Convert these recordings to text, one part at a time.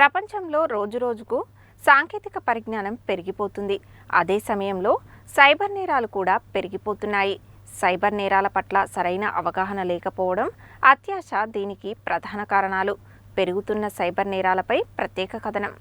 ప్రపంచంలో రోజురోజుకు సాంకేతిక పరిజ్ఞానం పెరిగిపోతుంది. అదే సమయంలో సైబర్ నేరాలు కూడా పెరిగిపోతున్నాయి. సైబర్ నేరాల పట్ల సరైన అవగాహన లేకపోవడం, అత్యాశ దీనికి ప్రధాన కారణాలు. పెరుగుతున్న సైబర్ నేరాలపై ప్రత్యేక కథనం.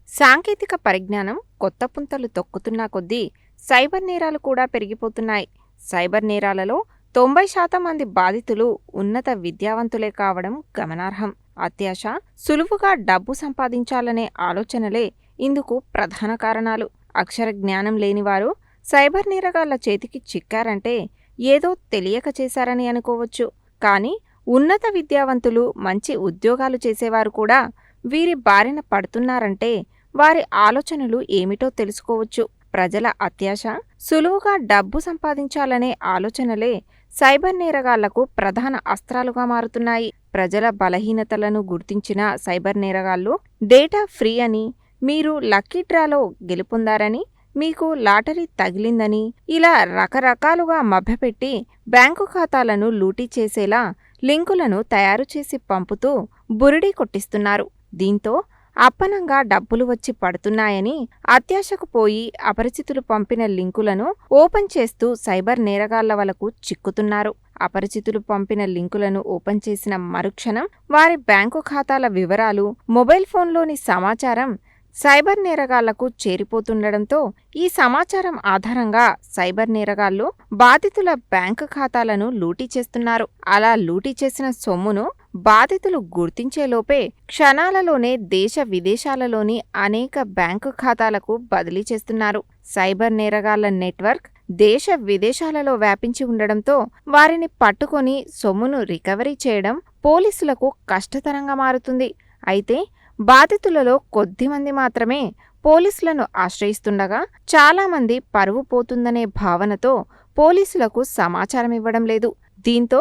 సాంకేతిక పరిజ్ఞానం కొత్త పుంతలు తొక్కుతున్న కొద్దీ సైబర్ నేరాలు కూడా పెరిగిపోతున్నాయి. సైబర్ నేరాలలో 90% మంది బాధితులు ఉన్నత విద్యావంతులే కావడం గమనార్హం. అత్యాశ, సులువుగా డబ్బు సంపాదించాలనే ఆలోచనలే ఇందుకు ప్రధాన కారణాలు. అక్షర జ్ఞానం లేనివారు సైబర్ నేరగాళ్ల చేతికి చిక్కారంటే ఏదో తెలియక చేశారని అనుకోవచ్చు. కానీ ఉన్నత విద్యావంతులు, మంచి ఉద్యోగాలు చేసేవారు కూడా వీరి బారిన పడుతున్నారంటే వారి ఆలోచనలు ఏమిటో తెలుసుకోవచ్చు. ప్రజల అత్యాశ, సులువుగా డబ్బు సంపాదించాలనే ఆలోచనలే సైబర్ నేరగాళ్లకు ప్రధాన అస్త్రాలుగా మారుతున్నాయి. ప్రజల బలహీనతలను గుర్తించిన సైబర్ నేరగాళ్లు డేటా ఫ్రీ అని, మీరు లక్కీ డ్రాలో గెలుపొందారని, మీకు లాటరీ తగిలిందని ఇలా రకరకాలుగా మభ్యపెట్టి బ్యాంకు ఖాతాలను లూటీ చేసేలా లింకులను తయారు చేసి పంపుతూ బురిడీ కొట్టిస్తున్నారు. దీంతో అప్పనంగా డబ్బులు వచ్చి పడుతున్నాయని అత్యాశకు పోయి అపరిచితులు పంపిన లింకులను ఓపెన్ చేస్తూ సైబర్ నేరగాళ్ల వలకు చిక్కుతున్నారు. అపరిచితులు పంపిన లింకులను ఓపెన్ చేసిన మరుక్షణం వారి బ్యాంకు ఖాతాల వివరాలు, మొబైల్ ఫోన్లోని సమాచారం సైబర్ నేరగాళ్లకు చేరిపోతుండడంతో ఈ సమాచారం ఆధారంగా సైబర్ నేరగాళ్లు బాధితుల బ్యాంకు ఖాతాలను లూటీ చేస్తున్నారు. అలా లూటీ చేసిన సొమ్మును బాధితులు గుర్తించేలోపే క్షణాలలోనే దేశ విదేశాలలోని అనేక బ్యాంకు ఖాతాలకు బదిలీ చేస్తున్నారు. సైబర్ నేరగాళ్ల నెట్వర్క్ దేశ విదేశాలలో వ్యాపించి ఉండడంతో వారిని పట్టుకొని సొమ్మును రికవరీ చేయడం పోలీసులకు కష్టతరంగా మారుతుంది. అయితే బాధితులలో కొద్దిమంది మాత్రమే పోలీసులను ఆశ్రయిస్తుండగా చాలామంది పరువు పోతుందనే భావనతో పోలీసులకు సమాచారం ఇవ్వడం లేదు. దీంతో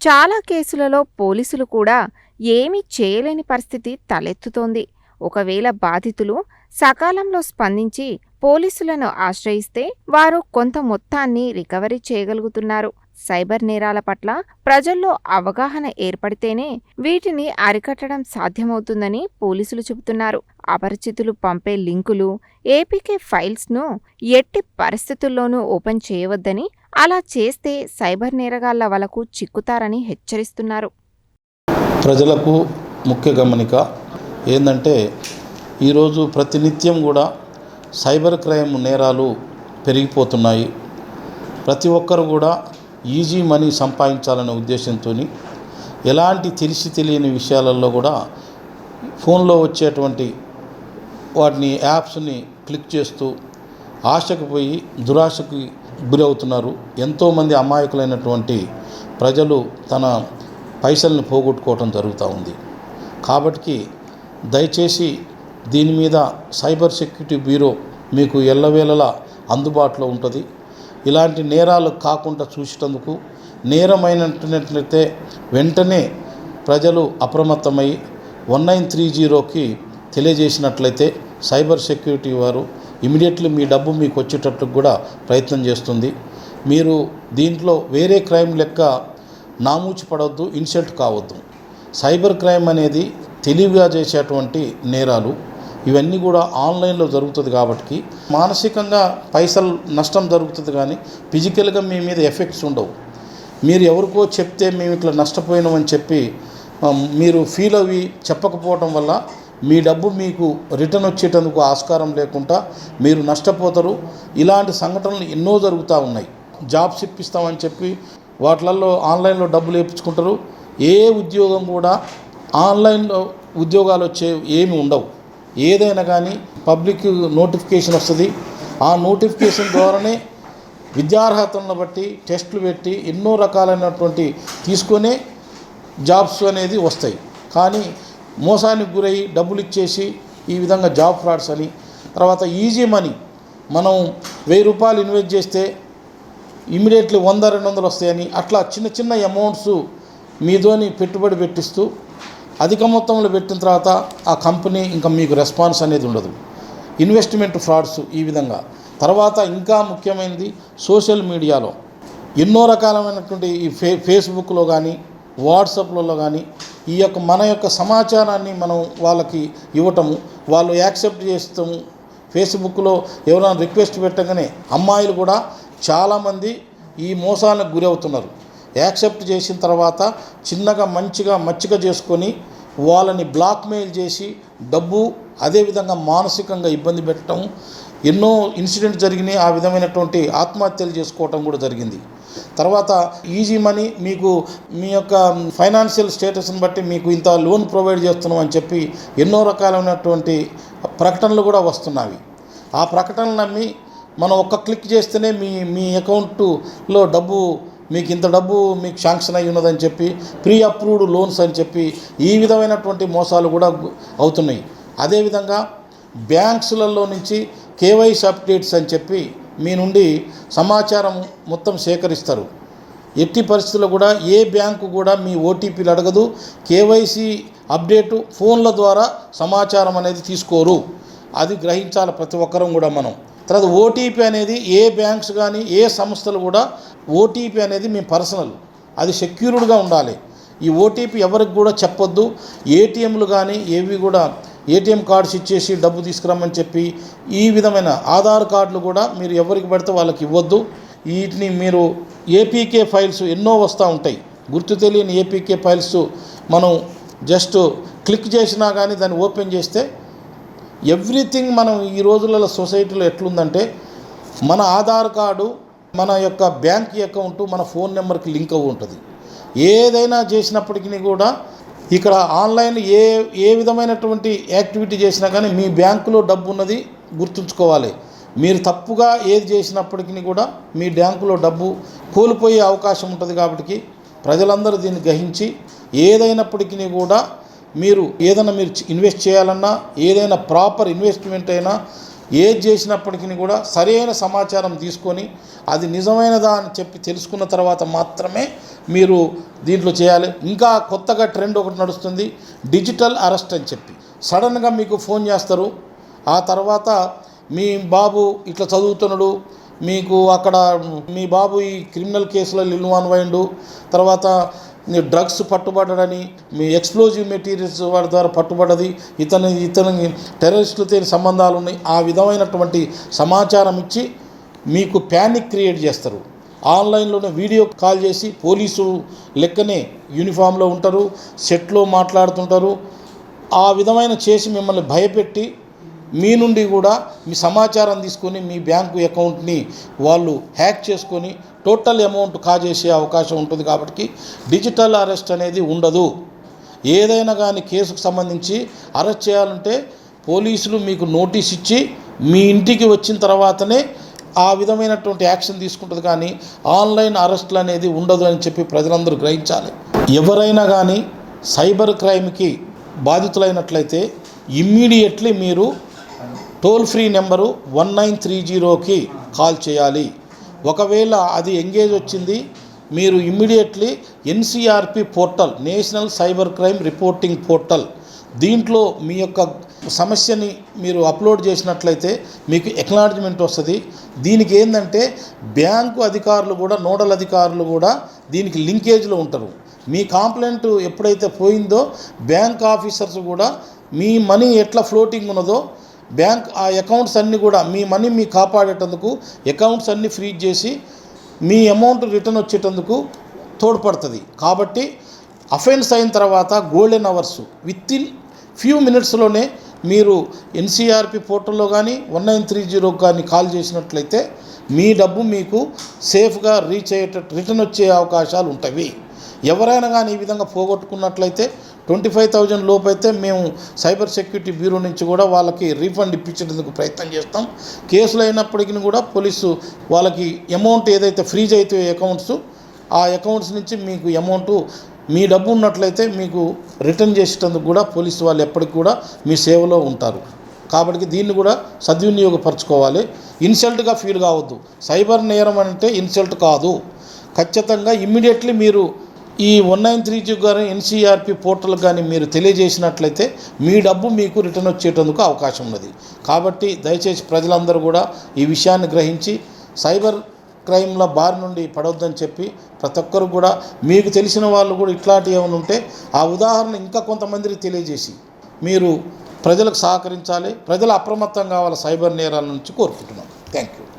చాలా కేసులలో పోలీసులు కూడా ఏమీ చేయలేని పరిస్థితి తలెత్తుతోంది. ఒకవేళ బాధితులు సకాలంలో స్పందించి పోలీసులను ఆశ్రయిస్తే వారు కొంత మొత్తాన్ని రికవరీ చేయగలుగుతున్నారు. సైబర్ నేరాల పట్ల ప్రజల్లో అవగాహన ఏర్పడితేనే వీటిని అరికట్టడం సాధ్యమవుతుందని పోలీసులు చెబుతున్నారు. అపరిచితులు పంపే లింకులు, ఏపీకే ఫైల్స్ను ఎట్టి పరిస్థితుల్లోనూ ఓపెన్ చేయవద్దని, అలా చేస్తే సైబర్ నేరగాళ్ల వలకు చిక్కుతారని హెచ్చరిస్తున్నారు. ప్రజలకు ముఖ్య గమనిక ఏంటంటే, ఈరోజు ప్రతినిత్యం కూడా సైబర్ క్రైమ్ నేరాలు పెరిగిపోతున్నాయి. ప్రతి ఒక్కరు కూడా ఈజీ మనీ సంపాదించాలనే ఉద్దేశంతో ఎలాంటి తెలియని విషయాలలో కూడా ఫోన్లో వచ్చేటువంటి వాటిని యాప్స్ని క్లిక్ చేస్తూ ఆశకు పోయి దురాశకు గురవుతున్నారు. ఎంతోమంది అమాయకులైనటువంటి ప్రజలు తన పైసల్ని పోగొట్టుకోవటం జరుగుతూ ఉంది. కాబట్టి దయచేసి దీని మీద సైబర్ సెక్యూరిటీ బ్యూరో మీకు ఎల్లవేళలా అందుబాటులో ఉంటుంది. ఇలాంటి నేరాలు కాకుండా చూసేందుకు నేరమైనట్లయితే వెంటనే ప్రజలు అప్రమత్తమై 1930కి తెలియజేసినట్లయితే సైబర్ సెక్యూరిటీ వారు ఇమీడియట్లీ మీ డబ్బు మీకు వచ్చేటట్లు కూడా ప్రయత్నం చేస్తుంది. మీరు దీంట్లో వేరే క్రైమ్ లెక్క నామూచి పడవద్దు, ఇన్సల్ట్ కావద్దు. సైబర్ క్రైమ్ అనేది తెలివిగా చేసేటువంటి నేరాలు. ఇవన్నీ కూడా ఆన్లైన్లో జరుగుతుంది కాబట్టి మానసికంగా పైసలు నష్టం జరుగుతుంది, కానీ ఫిజికల్గా మీ మీద ఎఫెక్ట్స్ ఉండవు. మీరు ఎవరికో చెప్తే మేము ఇట్లా నష్టపోయినామని చెప్పి మీరు ఫీల్ అవి చెప్పకపోవడం వల్ల మీ డబ్బు మీకు రిటర్న్ వచ్చేటందుకు ఆస్కారం లేకుండా మీరు నష్టపోతారు. ఇలాంటి సంఘటనలు ఎన్నో జరుగుతూ ఉన్నాయి. జాబ్స్ ఇప్పిస్తామని చెప్పి వాటిలలో ఆన్లైన్లో డబ్బులు వేయించుకుంటారు. ఏ ఉద్యోగం కూడా ఆన్లైన్లో ఉద్యోగాలు వచ్చే ఏమి ఉండవు. ఏదైనా కానీ పబ్లిక్ నోటిఫికేషన్ వస్తుంది. ఆ నోటిఫికేషన్ ద్వారానే విద్యార్హతలను బట్టి టెస్టులు పెట్టి ఎన్నో రకాలైనటువంటి తీసుకొనే జాబ్స్ అనేది వస్తాయి. కానీ మోసానికి గురై డబ్బులు ఇచ్చేసి ఈ విధంగా జాబ్ ఫ్రాడ్స్ అని, తర్వాత ఈజీ మనీ, మనం 1000 రూపాయలు ఇన్వెస్ట్ చేస్తే ఇమీడియట్లీ 100-200 వస్తాయని అట్లా చిన్న చిన్న అమౌంట్స్ మీతోని పెట్టుబడి పెట్టిస్తూ అధిక మొత్తంలో పెట్టిన తర్వాత ఆ కంపెనీ ఇంకా మీకు రెస్పాన్స్ అనేది ఉండదు. ఇన్వెస్ట్మెంట్ ఫ్రాడ్స్ ఈ విధంగా. తర్వాత ఇంకా ముఖ్యమైనది సోషల్ మీడియాలో ఎన్నో రకాలైనటువంటి ఈ ఫేస్బుక్లో కానీ వాట్సాప్లలో కానీ ఈ యొక్క మన యొక్క సమాచారాన్ని మనం వాళ్ళకి ఇవ్వటము, వాళ్ళు యాక్సెప్ట్ చేస్తాము. ఫేస్బుక్లో ఎవరైనా రిక్వెస్ట్ పెట్టగానే అమ్మాయిలు కూడా చాలామంది ఈ మోసాలకు గురి అవుతున్నారు. యాక్సెప్ట్ చేసిన తర్వాత చిన్నగా మంచిగా మచ్చిక చేసుకొని వాళ్ళని బ్లాక్మెయిల్ చేసి డబ్బు, అదేవిధంగా మానసికంగా ఇబ్బంది పెట్టడం, ఎన్నో ఇన్సిడెంట్స్ జరిగినాయి. ఆ విధమైనటువంటి ఆత్మహత్యలు చేసుకోవటం కూడా జరిగింది. తర్వాత ఈజీ మనీ, మీకు మీ యొక్క ఫైనాన్షియల్ స్టేటస్ని బట్టి మీకు ఇంత లోన్ ప్రొవైడ్ చేస్తున్నాం అని చెప్పి ఎన్నో రకాలైనటువంటి ప్రకటనలు కూడా వస్తున్నాయి. ఆ ప్రకటనలు నమ్మి మనం ఒక్క క్లిక్ చేస్తేనే మీ అకౌంట్లో డబ్బు, మీకు ఇంత డబ్బు మీకు శాంక్షన్ అయి ఉన్నదని చెప్పి, ప్రీ అప్రూవ్డ్ లోన్స్ అని చెప్పి ఈ విధమైనటువంటి మోసాలు కూడా అవుతున్నాయి. అదేవిధంగా బ్యాంక్స్లలో నుంచి కేవైసీ అప్డేట్స్ అని చెప్పి మీ నుండి సమాచారం మొత్తం సేకరిస్తారు. ఎట్టి పరిస్థితుల్లో కూడా ఏ బ్యాంకు కూడా మీ ఓటీపీలు అడగదు. కేవైసీ అప్డేటు ఫోన్ల ద్వారా సమాచారం అనేది తీసుకోరు. అది గ్రహించాలి ప్రతి ఒక్కరం కూడా మనం. తర్వాత ఓటీపీ అనేది ఏ బ్యాంక్స్ కానీ ఏ సంస్థలు కూడా ఓటీపీ అనేది మీ పర్సనల్, అది సెక్యూర్డ్గా ఉండాలి. ఈ ఓటీపీ ఎవరికి కూడా చెప్పొద్దు. ఏటీఎంలు కానీ ఏవి కూడా ఏటీఎం కార్డ్స్ ఇచ్చేసి డబ్బు తీసుకురమ్మని చెప్పి ఈ విధమైన ఆధార్ కార్డులు కూడా మీరు ఎవరికి పడితే వాళ్ళకి ఇవ్వద్దు. వీటిని మీరు ఏపీకే ఫైల్స్ ఎన్నో వస్తూ ఉంటాయి. గుర్తు తెలియని ఏపీకే ఫైల్స్ మనం జస్ట్ క్లిక్ చేసినా కానీ దాన్ని ఓపెన్ చేస్తే ఎవ్రీథింగ్ మనం ఈ రోజులలో సొసైటీలో ఎట్లుందంటే మన ఆధార్ కార్డు, మన యొక్క బ్యాంక్ అకౌంటు మన ఫోన్ నెంబర్కి లింక్ అవి ఉంటుంది. ఏదైనా చేసినప్పటికీ కూడా ఇక్కడ ఆన్లైన్ ఏ విధమైనటువంటి యాక్టివిటీ చేసినా కానీ మీ బ్యాంకులో డబ్బు ఉన్నది గుర్తుంచుకోవాలి. మీరు తప్పుగా ఏది చేసినప్పటికీ కూడా మీ బ్యాంకులో డబ్బు కోల్పోయే అవకాశం ఉంటుంది. కాబట్టి ప్రజలందరూ దీన్ని గ్రహించి ఏదైనప్పటికీ కూడా మీరు ఏదైనా మీరు ఇన్వెస్ట్ చేయాలన్నా, ఏదైనా ప్రాపర్ ఇన్వెస్ట్మెంట్ అయినా, ఏది చేసినప్పటికీ కూడా సరైన సమాచారం తీసుకొని అది నిజమైనదా అని చెప్పి తెలుసుకున్న తర్వాత మాత్రమే మీరు దీంట్లో చేయాలి. ఇంకా కొత్తగా ట్రెండ్ ఒకటి నడుస్తుంది, డిజిటల్ అరెస్ట్ అని చెప్పి. సడన్గా మీకు ఫోన్ చేస్తారు. ఆ తర్వాత మీ బాబు ఇట్లా చదువుతున్నాడు, మీకు అక్కడ మీ బాబు ఈ క్రిమినల్ కేసులలో ఇన్వాల్వ్ అయ్యిండు, తర్వాత డ్రగ్స్ పట్టుబడ్డని, మీ ఎక్స్ప్లోజివ్ మెటీరియల్స్ వాడి ద్వారా పట్టుబడ్డది, ఇతని టెర్రరిస్టులతో సంబంధాలు ఉన్నాయి, ఆ విధమైనటువంటి సమాచారం ఇచ్చి మీకు ప్యానిక్ క్రియేట్ చేస్తారు. ఆన్లైన్లోనే వీడియో కాల్ చేసి పోలీసు లెక్కనే యూనిఫామ్లో ఉంటారు, సెట్లో మాట్లాడుతుంటారు. ఆ విధమైన చేసి మిమ్మల్ని భయపెట్టి మీ నుండి కూడా మీ సమాచారం తీసుకొని మీ బ్యాంకు అకౌంట్ని వాళ్ళు హ్యాక్ చేసుకొని టోటల్ అమౌంట్ కాజేసే అవకాశం ఉంటుంది. కాబట్టి డిజిటల్ అరెస్ట్ అనేది ఉండదు. ఏదైనా కానీ కేసుకు సంబంధించి అరెస్ట్ చేయాలంటే పోలీసులు మీకు నోటీస్ ఇచ్చి మీ ఇంటికి వచ్చిన తర్వాతనే ఆ విధమైనటువంటి యాక్షన్ తీసుకుంటుంది. కానీ ఆన్లైన్ అరెస్టులు అనేది ఉండదు అని చెప్పి ప్రజలందరూ గ్రహించాలి. ఎవరైనా కానీ సైబర్ క్రైమ్కి బాధితులైనట్లయితే ఇమ్మీడియట్లీ మీరు టోల్ ఫ్రీ నెంబరు 1930కి కాల్ చేయాలి. ఒకవేళ అది ఎంగేజ్ వచ్చింది, మీరు immediately NCRP portal, national cyber crime reporting portal, దీంట్లో మీ యొక్క సమస్యని మీరు అప్లోడ్ చేసినట్లయితే మీకు ఎక్నాలజ్మెంట్ వస్తుంది. దీనికి ఏంటంటే బ్యాంకు అధికారులు కూడా, నోడల్ అధికారులు కూడా దీనికి లింకేజ్లో ఉంటారు. మీ కంప్లైంట్ ఎప్పుడైతే పోయిందో బ్యాంక్ ఆఫీసర్స్ కూడా మీ మనీ ఎట్లా ఫ్లోటింగ్ ఉన్నదో బ్యాంక్ ఆ అకౌంట్స్ అన్నీ కూడా మీ మనీ మీ కాపాడేటందుకు అకౌంట్స్ అన్నీ ఫ్రీజ్ చేసి మీ అమౌంట్ రిటర్న్ వచ్చేటందుకు తోడ్పడుతుంది. కాబట్టి అఫెన్స్ అయిన తర్వాత golden hours within few మినిట్స్లోనే మీరు ఎన్సీఆర్పి పోర్టల్లో కానీ 1930 కానీ కాల్ చేసినట్లయితే మీ డబ్బు మీకు సేఫ్గా రీచ్ అయ్యేటట్టు రిటర్న్ వచ్చే అవకాశాలు ఉంటాయి. ఎవరైనా కానీ ఈ విధంగా పోగొట్టుకున్నట్లయితే 25,000 లోపు అయితే మేము సైబర్ సెక్యూరిటీ బ్యూరో నుంచి కూడా వాళ్ళకి రీఫండ్ ఇప్పించేందుకు ప్రయత్నం చేస్తాం. కేసులు అయినప్పటికీ కూడా పోలీసు వాళ్ళకి అమౌంట్ ఏదైతే ఫ్రీజ్ అయితే అకౌంట్స్, ఆ అకౌంట్స్ నుంచి మీకు అమౌంట్ మీ డబ్బు ఉన్నట్లయితే మీకు రిటర్న్ చేసేటందుకు కూడా పోలీసు వాళ్ళు ఎప్పటికి కూడా మీ సేవలో ఉంటారు. కాబట్టి దీన్ని కూడా సద్వినియోగపరచుకోవాలి. ఇన్సల్ట్గా ఫీల్ కావద్దు. సైబర్ నేరం అంటే ఇన్సల్ట్ కాదు. ఖచ్చితంగా ఇమ్మీడియట్లీ మీరు ఈ 1930 కానీ ఎన్సీఆర్పి పోర్టల్ కానీ మీరు తెలియజేసినట్లయితే మీ డబ్బు మీకు రిటర్న్ వచ్చేటందుకు అవకాశం ఉన్నది. కాబట్టి దయచేసి ప్రజలందరూ కూడా ఈ విషయాన్ని గ్రహించి సైబర్ క్రైమ్ల బారి నుండి పడవద్దని చెప్పి ప్రతి ఒక్కరు కూడా మీకు తెలిసిన వాళ్ళు కూడా ఇట్లాంటివి ఏమైనా ఉంటే ఆ ఉదాహరణ ఇంకా కొంతమందికి తెలియజేసి మీరు ప్రజలకు సహకరించాలి. ప్రజలు అప్రమత్తం కావాలి సైబర్ నేరాల నుంచి కోరుకుంటున్నాం. Thank you.